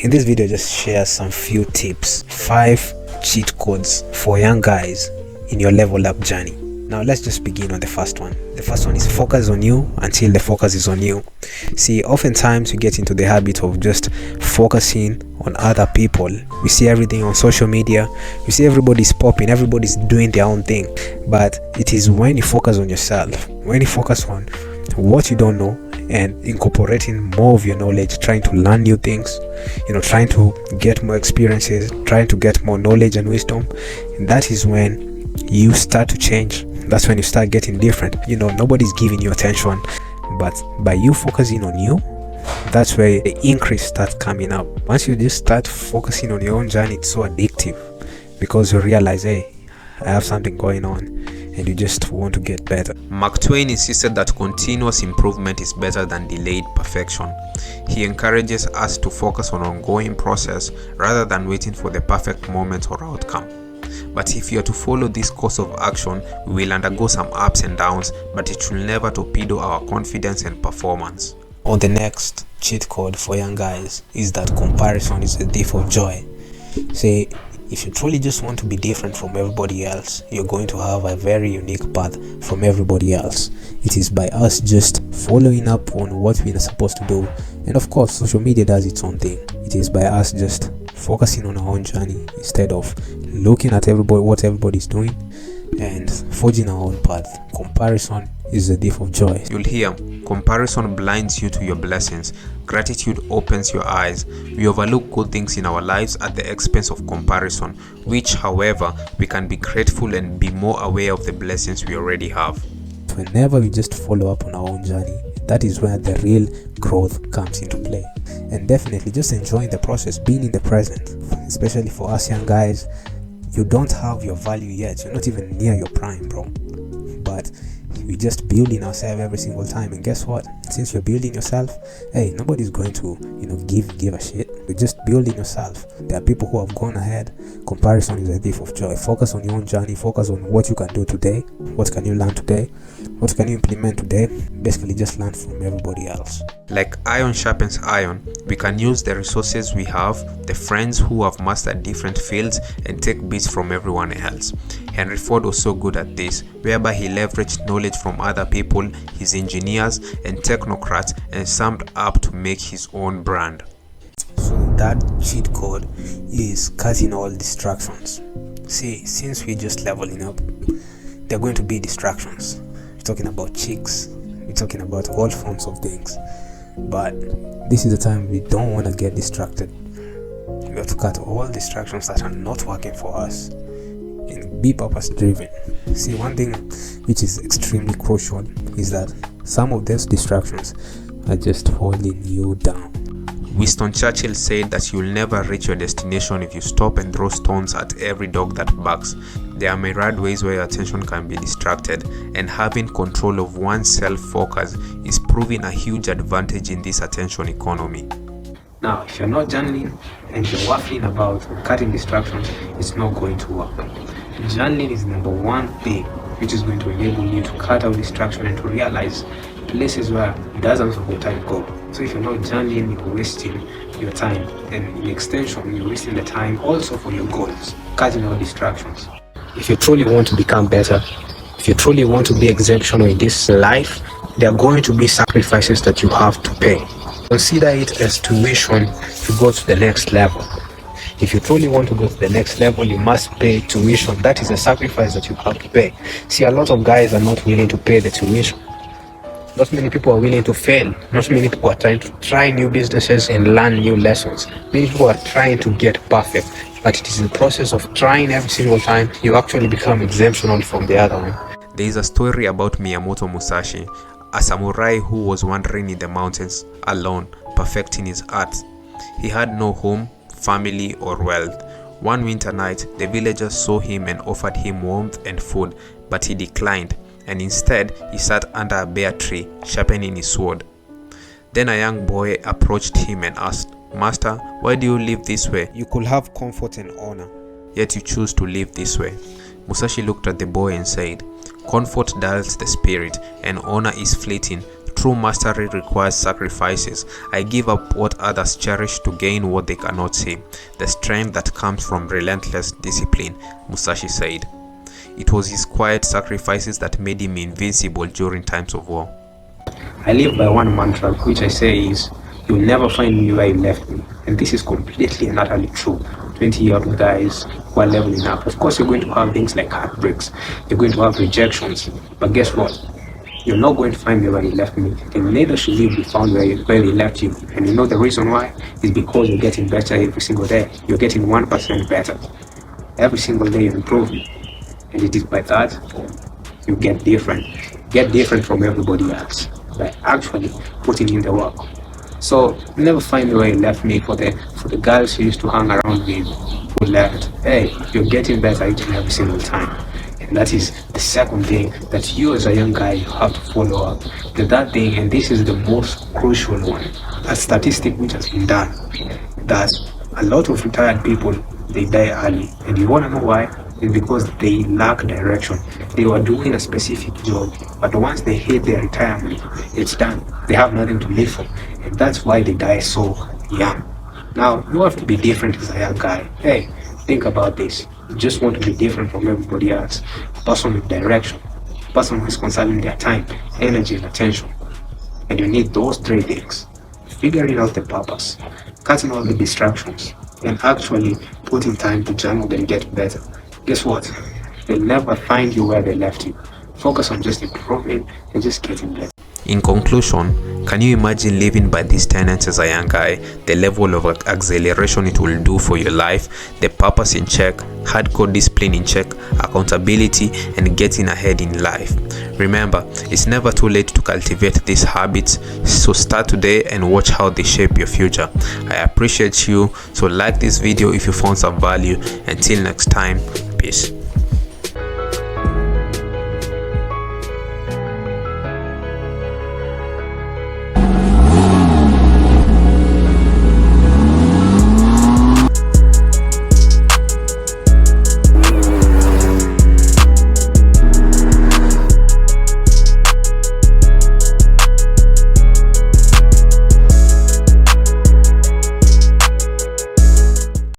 In this video, just share some few tips, 5 cheat codes for young guys in your level up journey. Now let's just begin on the first one. The first one is focus on you until the focus is on you. See, oftentimes we get into the habit of just focusing on other people. We see everything on social media, we see everybody's popping, everybody's doing their own thing. But it is when you focus on yourself, when you focus on what you don't know and incorporating more of your knowledge, trying to learn new things, trying to get more experiences, trying to get more knowledge and wisdom, and that is when you start to change. That's when you start getting different. Nobody's giving you attention, but by you focusing on you, that's where the increase starts coming up. Once you just start focusing on your own journey, it's so addictive because you realize, hey, I have something going on, and you just want to get better. Mark Twain insisted that continuous improvement is better than delayed perfection. He encourages us to focus on ongoing process rather than waiting for the perfect moment or outcome. But if you are to follow this course of action, we will undergo some ups and downs, but it will never torpedo our confidence and performance. On the next cheat code for young guys is that comparison is the thief of joy. Say, if you truly just want to be different from everybody else, you're going to have a very unique path from everybody else. It is by us just following up on what we are supposed to do. And of course, social media does its own thing. It is by us just focusing on our own journey instead of looking at what everybody's doing and forging our own path. Comparison is the thief of joy. You'll hear, comparison blinds you to your blessings. Gratitude opens your eyes. We overlook good things in our lives at the expense of comparison, which, however, we can be grateful and be more aware of the blessings we already have. Whenever we just follow up on our own journey, that is where the real growth comes into play. And definitely just enjoying the process, being in the present. Especially for us young guys, you don't have your value yet. You're not even near your prime, bro. But we just building ourselves every single time, and guess what? Since you're building yourself, hey, nobody's going to give a shit. You're just building yourself. There are people who have gone ahead. Comparison is a thief of joy. Focus on your own journey. Focus on what you can do today. What can you learn today? What can you implement today? Basically just learn from everybody else. Like iron sharpens iron, we can use the resources we have, the friends who have mastered different fields, and take bits from everyone else. Henry Ford was so good at this, whereby he leveraged knowledge from other people, his engineers and technocrats, and summed up to make his own brand. So that cheat code is cutting all distractions. See, since we're just leveling up, there are going to be distractions. We're talking about chicks, we're talking about all forms of things. But this is the time we don't want to get distracted. We have to cut all distractions that are not working for us and be purpose driven. See, one thing which is extremely crucial is that some of those distractions are just holding you down. Winston Churchill said that you'll never reach your destination if you stop and throw stones at every dog that barks. There are myriad ways where your attention can be distracted, and having control of one's self-focus is proving a huge advantage in this attention economy. Now, if you're not journaling and you're waffling about cutting distractions, it's not going to work. Journaling is number one thing which is going to enable you to cut out distraction and to realize places where dozens of your time go. So if you're not journaling, you're wasting your time, and in extension, you're wasting the time also for your goals, cutting out distractions. If you truly want to become better, if you truly want to be exceptional in this life, there are going to be sacrifices that you have to pay. Consider it as tuition to go to the next level. If you truly want to go to the next level, you must pay tuition. That is a sacrifice that you have to pay. See, a lot of guys are not willing to pay the tuition. Not many people are willing to fail. Not many people are trying to try new businesses and learn new lessons. Many people are trying to get perfect. But it is the process of trying every single time you actually become exemptional from the other one. There is a story about Miyamoto Musashi, a samurai who was wandering in the mountains alone, perfecting his art. He had no home, family or wealth. One winter night, the villagers saw him and offered him warmth and food, but he declined, and instead he sat under a bare tree, sharpening his sword. Then a young boy approached him and asked, "Master, why do you live this way? You could have comfort and honor, yet you choose to live this way." Musashi looked at the boy and said, "Comfort dulls the spirit, and honor is fleeting. true mastery requires sacrifices. I give up what others cherish to gain what they cannot see. The strength that comes from relentless discipline, Musashi said. It was his quiet sacrifices that made him invincible during times of war. I live by one mantra, which I say is, you'll never find me where you left me. And this is completely and utterly true. 20-year-old guys who are leveling up. Of course, you're going to have things like heartbreaks. You're going to have rejections. But guess what? You're not going to find me where you left me. And neither should you be found where you left you. And you know the reason why? Is because you're getting better every single day. You're getting 1% better. Every single day you're improving. And it is by that you get different. Get different from everybody else by actually putting in the work. So never find me where you left me. For the girls who used to hang around me who left, hey, you're getting better each and every single time. And that is the second thing that you as a young guy you have to follow up. The third thing, and this is the most crucial one, a statistic which has been done, that a lot of retired people, they die early. And you want to know why? It's because they lack direction. They were doing a specific job, but once they hit their retirement, it's done. They have nothing to live for. And that's why they die so young. Now, you have to be different as a young guy. Hey, think about this. You just want to be different from everybody else. A person with direction. A person who is conserving their time, energy, and attention. And you need those three things. Figuring out the purpose, cutting all the distractions, and actually putting time to journal and get better. Guess what? They'll never find you where they left you. Focus on just improving and just getting better. In conclusion, can you imagine living by these tenets as a young guy? The level of acceleration it will do for your life, the purpose in check, hardcore discipline in check, accountability, and getting ahead in life. Remember, it's never too late to cultivate these habits, so start today and watch how they shape your future. I appreciate you, so like this video if you found some value. Until next time, peace.